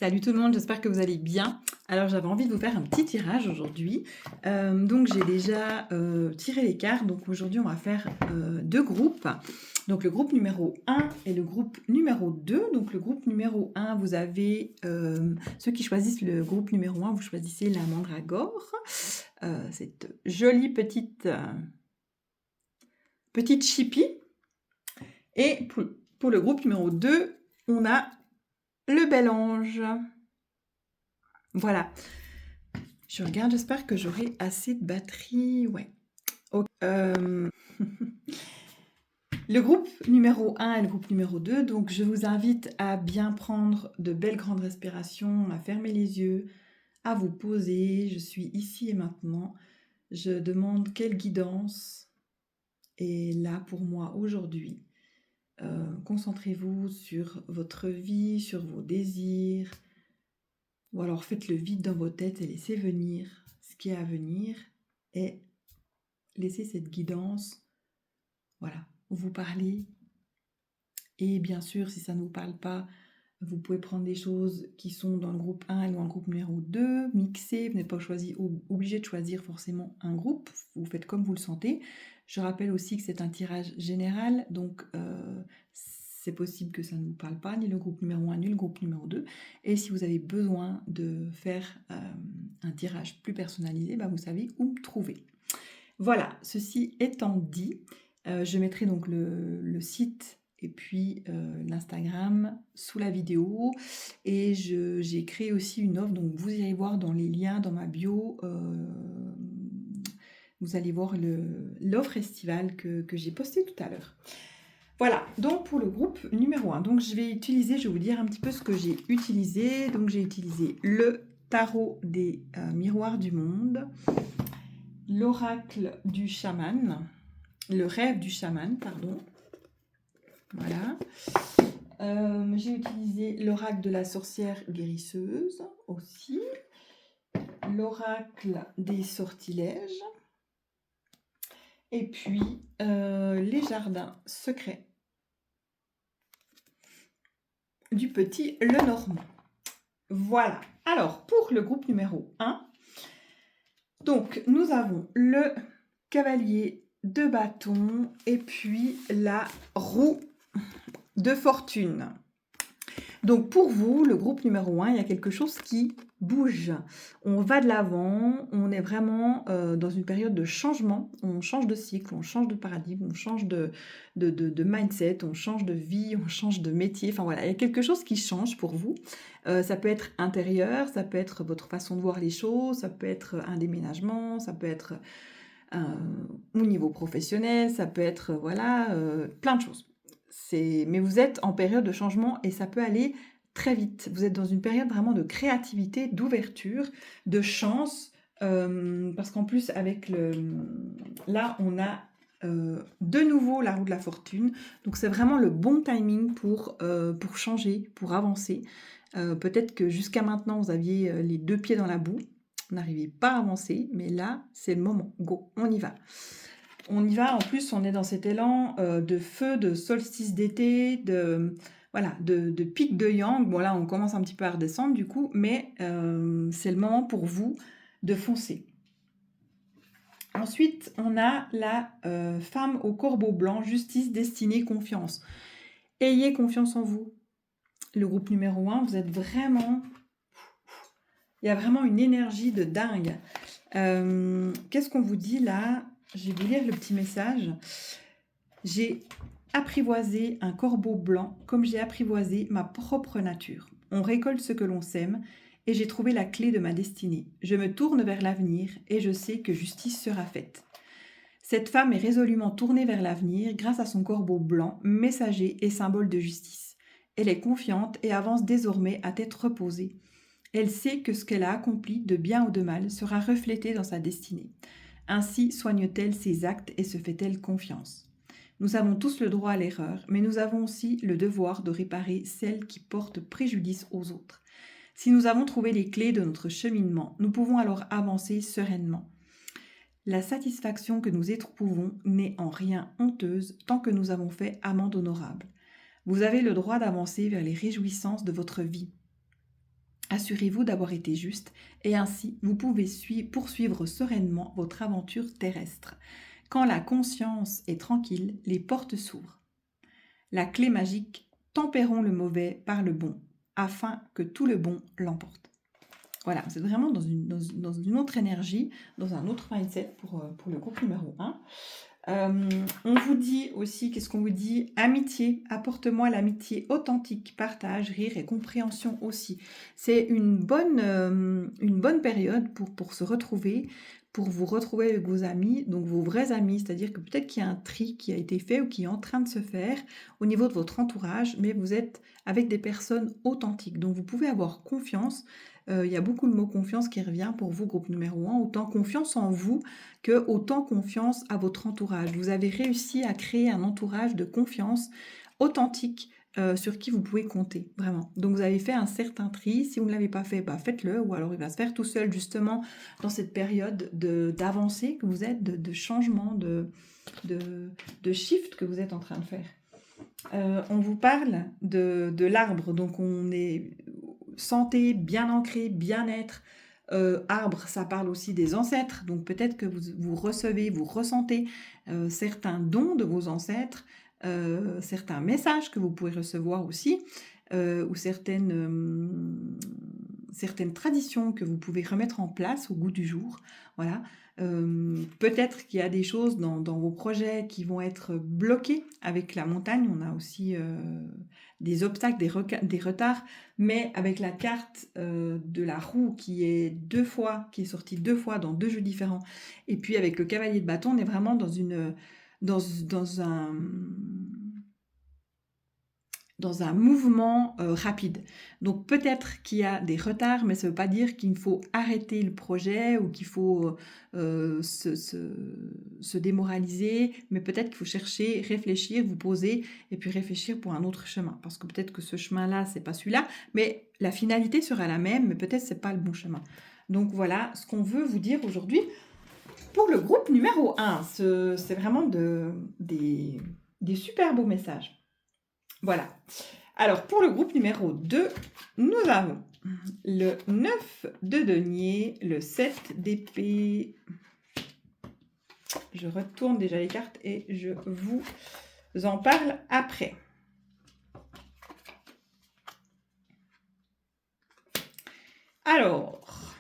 Salut tout le monde, j'espère que vous allez bien. Alors j'avais envie de vous faire un petit tirage aujourd'hui. Donc j'ai déjà tiré les cartes. Donc aujourd'hui on va faire deux groupes. Donc le groupe numéro 1 et le groupe numéro 2. Donc le groupe numéro 1, vous avez ceux qui choisissent le groupe numéro 1, vous choisissez la mandragore. Cette jolie petite chipie. Et pour le groupe numéro 2, on a le bel ange. Voilà. Je regarde, j'espère que j'aurai assez de batterie. Ouais. Ok. Le groupe numéro 1 et le groupe numéro 2. Donc, je vous invite à bien prendre de belles grandes respirations, à fermer les yeux, à vous poser. Je suis ici et maintenant. Je demande quelle guidance est là pour moi aujourd'hui. Concentrez-vous sur votre vie, sur vos désirs. Ou alors faites le vide dans vos têtes et laissez venir ce qui est à venir. Et laissez cette guidance, voilà, vous parler. Et bien sûr, si ça ne vous parle pas, vous pouvez prendre des choses qui sont dans le groupe 1 et dans le groupe numéro 2, mixer, vous n'êtes pas obligé de choisir forcément un groupe, vous faites comme vous le sentez. Je rappelle aussi que c'est un tirage général, donc c'est possible que ça ne vous parle pas, ni le groupe numéro 1, ni le groupe numéro 2. Et si vous avez besoin de faire un tirage plus personnalisé, vous savez où me trouver. Voilà, ceci étant dit, je mettrai donc le site et puis l'Instagram sous la vidéo. Et j'ai créé aussi une offre, donc vous irez voir dans les liens dans ma bio. Vous allez voir l'offre estivale que j'ai postée tout à l'heure. Voilà, donc pour le groupe numéro 1. Donc je vais vous dire un petit peu ce que j'ai utilisé. Donc j'ai utilisé le tarot des miroirs du monde, l'oracle du chaman, le rêve du chaman, pardon. Voilà. J'ai utilisé l'oracle de la sorcière guérisseuse aussi, l'oracle des sortilèges, et puis les jardins secrets du petit Lenormand. Voilà. Alors, pour le groupe numéro 1, donc nous avons le cavalier de bâton et puis la roue de fortune. Donc pour vous, le groupe numéro 1, il y a quelque chose qui bouge. On va de l'avant, on est vraiment dans une période de changement, on change de cycle, on change de paradigme, on change de mindset, on change de vie, on change de métier. Enfin voilà, il y a quelque chose qui change pour vous. Ça peut être intérieur, ça peut être votre façon de voir les choses, ça peut être un déménagement, ça peut être au niveau professionnel, ça peut être plein de choses. Mais vous êtes en période de changement et ça peut aller très vite. Vous êtes dans une période vraiment de créativité, d'ouverture, de chance, parce qu'en plus là on a de nouveau la roue de la fortune, donc c'est vraiment le bon timing pour changer, pour avancer. Peut-être que jusqu'à maintenant vous aviez les deux pieds dans la boue, vous n'arrivez pas à avancer, mais là c'est le moment, go, on y va. On y va, en plus on est dans cet élan de feu, de solstice d'été, de pic de yang. Bon là on commence un petit peu à redescendre du coup, mais c'est le moment pour vous de foncer. Ensuite on a la femme au corbeau blanc, justice, destinée, confiance. Ayez confiance en vous. Le groupe numéro 1, vous êtes vraiment... Il y a vraiment une énergie de dingue. Qu'est-ce qu'on vous dit là ? Je vais vous lire le petit message. J'ai apprivoisé un corbeau blanc comme j'ai apprivoisé ma propre nature. On récolte ce que l'on sème et j'ai trouvé la clé de ma destinée. Je me tourne vers l'avenir et je sais que justice sera faite. Cette femme est résolument tournée vers l'avenir grâce à son corbeau blanc, messager et symbole de justice. Elle est confiante et avance désormais à tête reposée. Elle sait que ce qu'elle a accompli, de bien ou de mal, sera reflété dans sa destinée. Ainsi soigne-t-elle ses actes et se fait-elle confiance. Nous avons tous le droit à l'erreur, mais nous avons aussi le devoir de réparer celle qui porte préjudice aux autres. Si nous avons trouvé les clés de notre cheminement, nous pouvons alors avancer sereinement. La satisfaction que nous éprouvons n'est en rien honteuse tant que nous avons fait amende honorable. Vous avez le droit d'avancer vers les réjouissances de votre vie. Assurez-vous d'avoir été juste et ainsi vous pouvez poursuivre sereinement votre aventure terrestre. Quand la conscience est tranquille, les portes s'ouvrent. La clé magique, tempérons le mauvais par le bon, afin que tout le bon l'emporte. Voilà, vous êtes vraiment dans une autre énergie, dans un autre mindset pour le groupe numéro 1. On vous dit aussi, qu'est-ce qu'on vous dit? Amitié, apporte-moi l'amitié authentique, partage, rire et compréhension aussi. C'est une bonne période pour se retrouver, pour vous retrouver avec vos amis, donc vos vrais amis, c'est-à-dire que peut-être qu'il y a un tri qui a été fait ou qui est en train de se faire au niveau de votre entourage, mais vous êtes avec des personnes authentiques, donc vous pouvez avoir confiance. Il y a beaucoup le mot confiance qui revient pour vous, groupe numéro 1, autant confiance en vous que autant confiance à votre entourage. Vous avez réussi à créer un entourage de confiance authentique sur qui vous pouvez compter, vraiment. Donc vous avez fait un certain tri. Si vous ne l'avez pas fait, faites-le, ou alors il va se faire tout seul, justement, dans cette période d'avancée que vous êtes, de changement, de shift que vous êtes en train de faire. On vous parle de l'arbre, donc on est santé, bien ancré, bien-être. Arbre, ça parle aussi des ancêtres, donc peut-être que vous recevez, vous ressentez certains dons de vos ancêtres, certains messages que vous pouvez recevoir aussi, ou certaines traditions que vous pouvez remettre en place au goût du jour. Voilà. Peut-être qu'il y a des choses dans vos projets qui vont être bloqués avec la montagne. On a aussi des obstacles, des retards, mais avec la carte de la roue qui est sortie 2 fois dans 2 jeux différents, et puis avec le cavalier de bâton, on est vraiment dans un mouvement rapide. Donc peut-être qu'il y a des retards, mais ça ne veut pas dire qu'il faut arrêter le projet ou qu'il faut se démoraliser, mais peut-être qu'il faut chercher, réfléchir, vous poser et puis réfléchir pour un autre chemin. Parce que peut-être que ce chemin-là, c'est pas celui-là, mais la finalité sera la même, mais peut-être c'est pas le bon chemin. Donc voilà ce qu'on veut vous dire aujourd'hui pour le groupe numéro 1. C'est vraiment des super beaux messages. Voilà. Alors, pour le groupe numéro 2, nous avons le 9 de denier, le 7 d'épée. Je retourne déjà les cartes et je vous en parle après. Alors,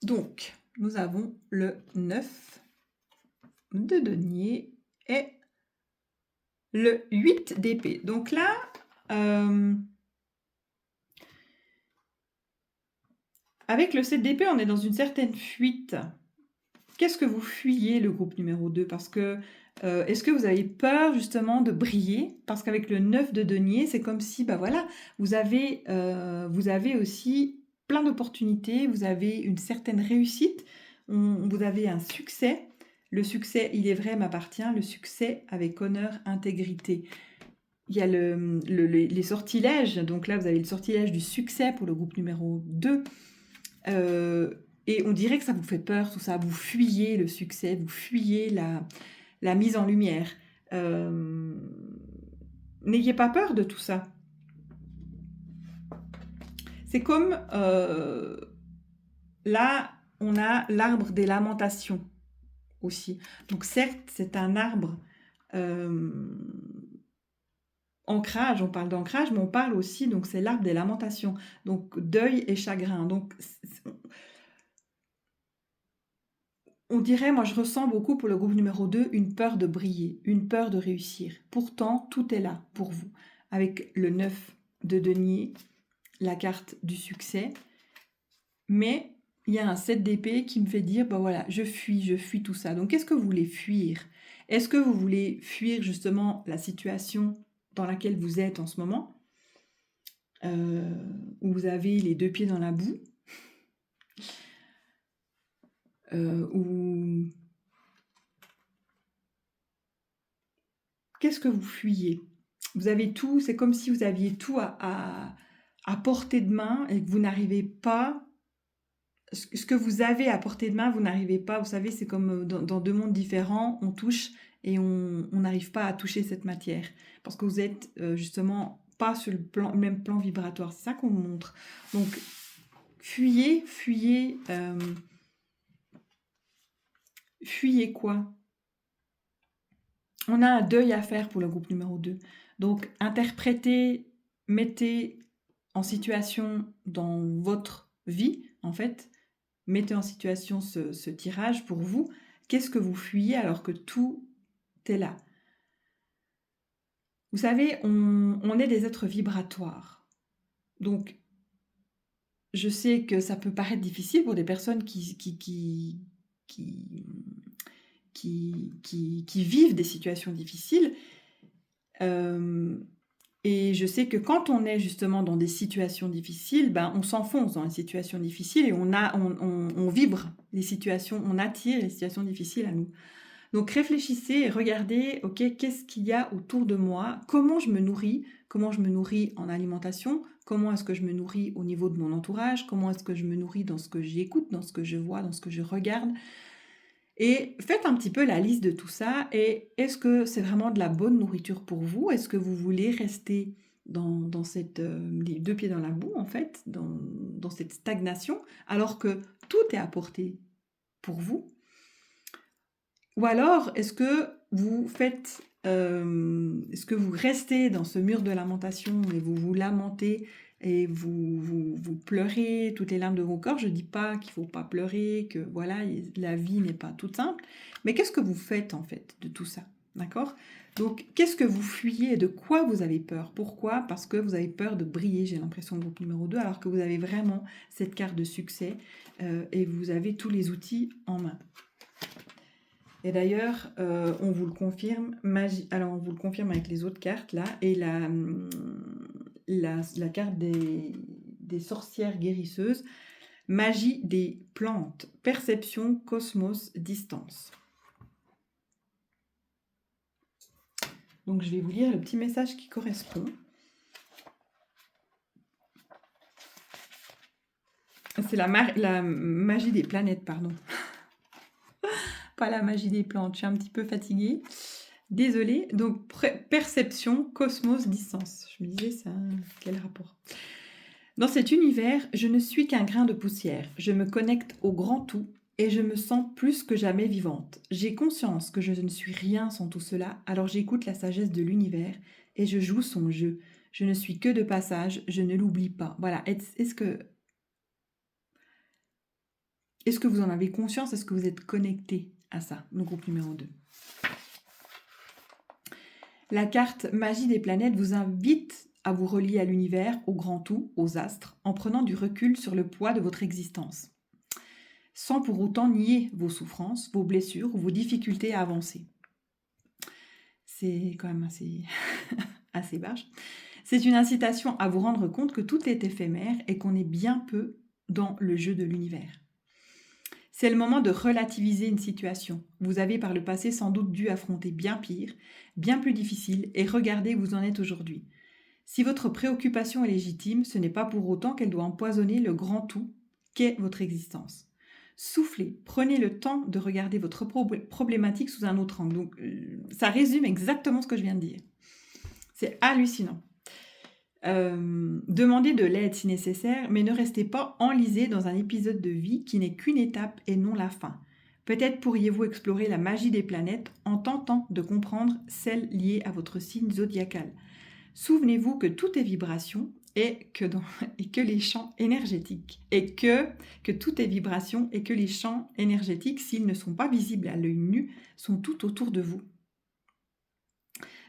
donc, nous avons le 9 de denier et le 8 d'épée. Donc là, avec le 7 d'épée, on est dans une certaine fuite. Qu'est-ce que vous fuyez, le groupe numéro 2? Parce que, est-ce que vous avez peur justement de briller? Parce qu'avec le 9 de denier, c'est comme si, voilà, vous avez aussi plein d'opportunités, vous avez une certaine réussite, vous avez un succès. Le succès, il est vrai, m'appartient. Le succès avec honneur, intégrité. Il y a les sortilèges. Donc là, vous avez le sortilège du succès pour le groupe numéro 2. Et on dirait que ça vous fait peur, tout ça. Vous fuyez le succès, vous fuyez la mise en lumière. N'ayez pas peur de tout ça. C'est comme là, on a l'arbre des lamentations aussi. Donc certes, c'est un arbre ancrage, on parle d'ancrage, mais on parle aussi, donc c'est l'arbre des lamentations. Donc deuil et chagrin. Donc on dirait, moi je ressens beaucoup pour le groupe numéro 2, une peur de briller, une peur de réussir. Pourtant, tout est là pour vous. Avec le 9 de denier, la carte du succès. Mais il y a un 7 d'épée qui me fait dire, voilà, je fuis tout ça. Donc qu'est-ce que vous voulez fuir? Est-ce que vous voulez fuir justement la situation dans laquelle vous êtes en ce moment, où vous avez les 2 pieds dans la boue, ou qu'est-ce que vous fuyez? Vous avez tout, c'est comme si vous aviez tout à portée de main et que vous n'arrivez pas. Ce que vous avez à portée de main, vous n'arrivez pas. Vous savez, c'est comme dans 2 mondes différents, on touche et on n'arrive pas à toucher cette matière. Parce que vous êtes justement pas sur le même plan vibratoire. C'est ça qu'on vous montre. Donc, fuyez quoi? On a un deuil à faire pour le groupe numéro 2. Donc, interprétez, mettez en situation dans votre vie, en fait, mettez en situation ce tirage pour vous. Qu'est-ce que vous fuyez alors que tout est là? Vous savez, on est des êtres vibratoires. Donc, je sais que ça peut paraître difficile pour des personnes qui vivent des situations difficiles. Et je sais que quand on est justement dans des situations difficiles, ben, on s'enfonce dans les situations difficiles et on vibre les situations, on attire les situations difficiles à nous. Donc réfléchissez et regardez, ok, qu'est-ce qu'il y a autour de moi, comment je me nourris en alimentation, comment est-ce que je me nourris au niveau de mon entourage, comment est-ce que je me nourris dans ce que j'écoute, dans ce que je vois, dans ce que je regarde. Et faites un petit peu la liste de tout ça et est-ce que c'est vraiment de la bonne nourriture pour vous? Est-ce que vous voulez rester dans cette, les deux pieds dans la boue en fait, dans cette stagnation, alors que tout est à portée pour vous? Ou alors, est-ce que vous faites, est-ce que vous restez dans ce mur de lamentation et vous vous lamentez et vous pleurez toutes les larmes de vos corps? Je ne dis pas qu'il ne faut pas pleurer, que voilà, la vie n'est pas toute simple, mais qu'est-ce que vous faites en fait de tout ça? D'accord? Donc, qu'est-ce que vous fuyez et de quoi vous avez peur? Pourquoi? Parce que vous avez peur de briller, j'ai l'impression, groupe numéro 2, alors que vous avez vraiment cette carte de succès et vous avez tous les outils en main. Et d'ailleurs, on vous le confirme, alors on vous le confirme avec les autres cartes là, et la carte des sorcières guérisseuses, magie des plantes, perception, cosmos, distance. Donc je vais vous lire le petit message qui correspond. C'est la magie des planètes, pardon. Pas la magie des plantes, je suis un petit peu fatiguée. Désolée. Donc, perception, cosmos, distance. Je me disais, ça, quel rapport? Dans cet univers, je ne suis qu'un grain de poussière. Je me connecte au grand tout et je me sens plus que jamais vivante. J'ai conscience que je ne suis rien sans tout cela, alors j'écoute la sagesse de l'univers et je joue son jeu. Je ne suis que de passage, je ne l'oublie pas. Voilà, est-ce que vous en avez conscience? Est-ce que vous êtes connecté à ça, le groupe numéro 2? La carte Magie des planètes vous invite à vous relier à l'univers, au grand tout, aux astres, en prenant du recul sur le poids de votre existence, sans pour autant nier vos souffrances, vos blessures ou vos difficultés à avancer. C'est quand même assez, assez barge. C'est une incitation à vous rendre compte que tout est éphémère et qu'on est bien peu dans le jeu de l'univers. C'est le moment de relativiser une situation. Vous avez par le passé sans doute dû affronter bien pire, bien plus difficile, et regardez où vous en êtes aujourd'hui. Si votre préoccupation est légitime, ce n'est pas pour autant qu'elle doit empoisonner le grand tout qu'est votre existence. Soufflez, prenez le temps de regarder votre problématique sous un autre angle. Donc, ça résume exactement ce que je viens de dire. C'est hallucinant. Demandez de l'aide si nécessaire, mais ne restez pas enlisé dans un épisode de vie qui n'est qu'une étape et non la fin. Peut-être pourriez-vous explorer la magie des planètes en tentant de comprendre celles liées à votre signe zodiacal. Souvenez-vous que tout est vibration et que les champs énergétiques, que tout est vibration et que les champs énergétiques, s'ils ne sont pas visibles à l'œil nu, sont tout autour de vous.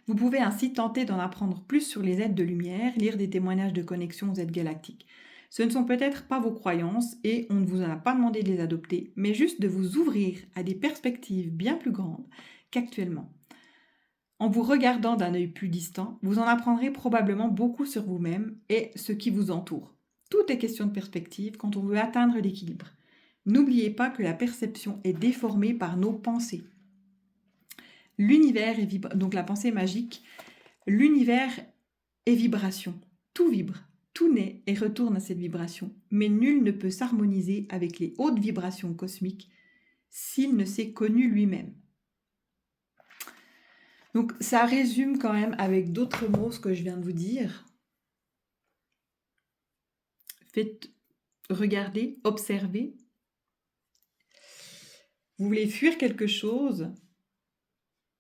Vous pouvez ainsi tenter d'en apprendre plus sur les êtres de lumière, lire des témoignages de connexion aux êtres galactiques. Ce ne sont peut-être pas vos croyances et on ne vous en a pas demandé de les adopter, mais juste de vous ouvrir à des perspectives bien plus grandes qu'actuellement. En vous regardant d'un œil plus distant, vous en apprendrez probablement beaucoup sur vous-même et ce qui vous entoure. Tout est question de perspective quand on veut atteindre l'équilibre. N'oubliez pas que la perception est déformée par nos pensées. L'univers est donc la pensée magique, l'univers est vibration. Tout vibre, tout naît et retourne à cette vibration. Mais nul ne peut s'harmoniser avec les hautes vibrations cosmiques s'il ne s'est connu lui-même. Donc ça résume quand même avec d'autres mots ce que je viens de vous dire. faites regarder, observer. Vous voulez fuir quelque chose,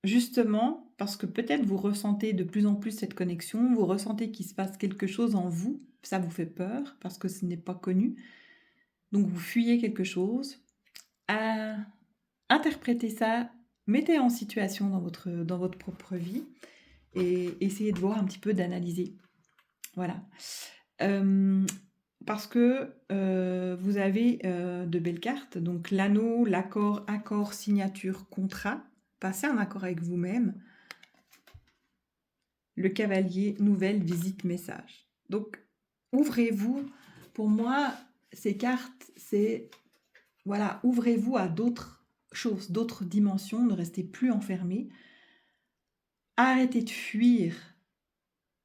justement parce que peut-être vous ressentez de plus en plus cette connexion, vous ressentez qu'il se passe quelque chose en vous, ça vous fait peur parce que ce n'est pas connu. Donc vous fuyez quelque chose. Interprétez ça, mettez en situation dans votre propre vie et essayez de voir un petit peu, d'analyser. Voilà. Parce que vous avez de belles cartes, donc l'anneau, l'accord, accord, signature, contrat, passez un accord avec vous-même, le cavalier, nouvelle, visite, message. Donc, ouvrez-vous. Pour moi, ces cartes, c'est, voilà, ouvrez-vous à d'autres choses, d'autres dimensions, ne restez plus enfermés. Arrêtez de fuir.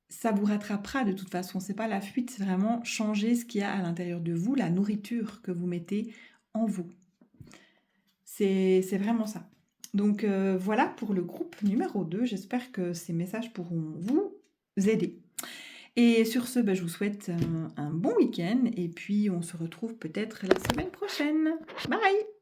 Ça vous rattrapera de toute façon. C'est pas la fuite, c'est vraiment changer ce qu'il y a à l'intérieur de vous, la nourriture que vous mettez en vous. C'est vraiment ça. Donc voilà pour le groupe numéro 2. J'espère que ces messages pourront vous aider. Et sur ce, je vous souhaite un bon week-end et puis on se retrouve peut-être la semaine prochaine. Bye!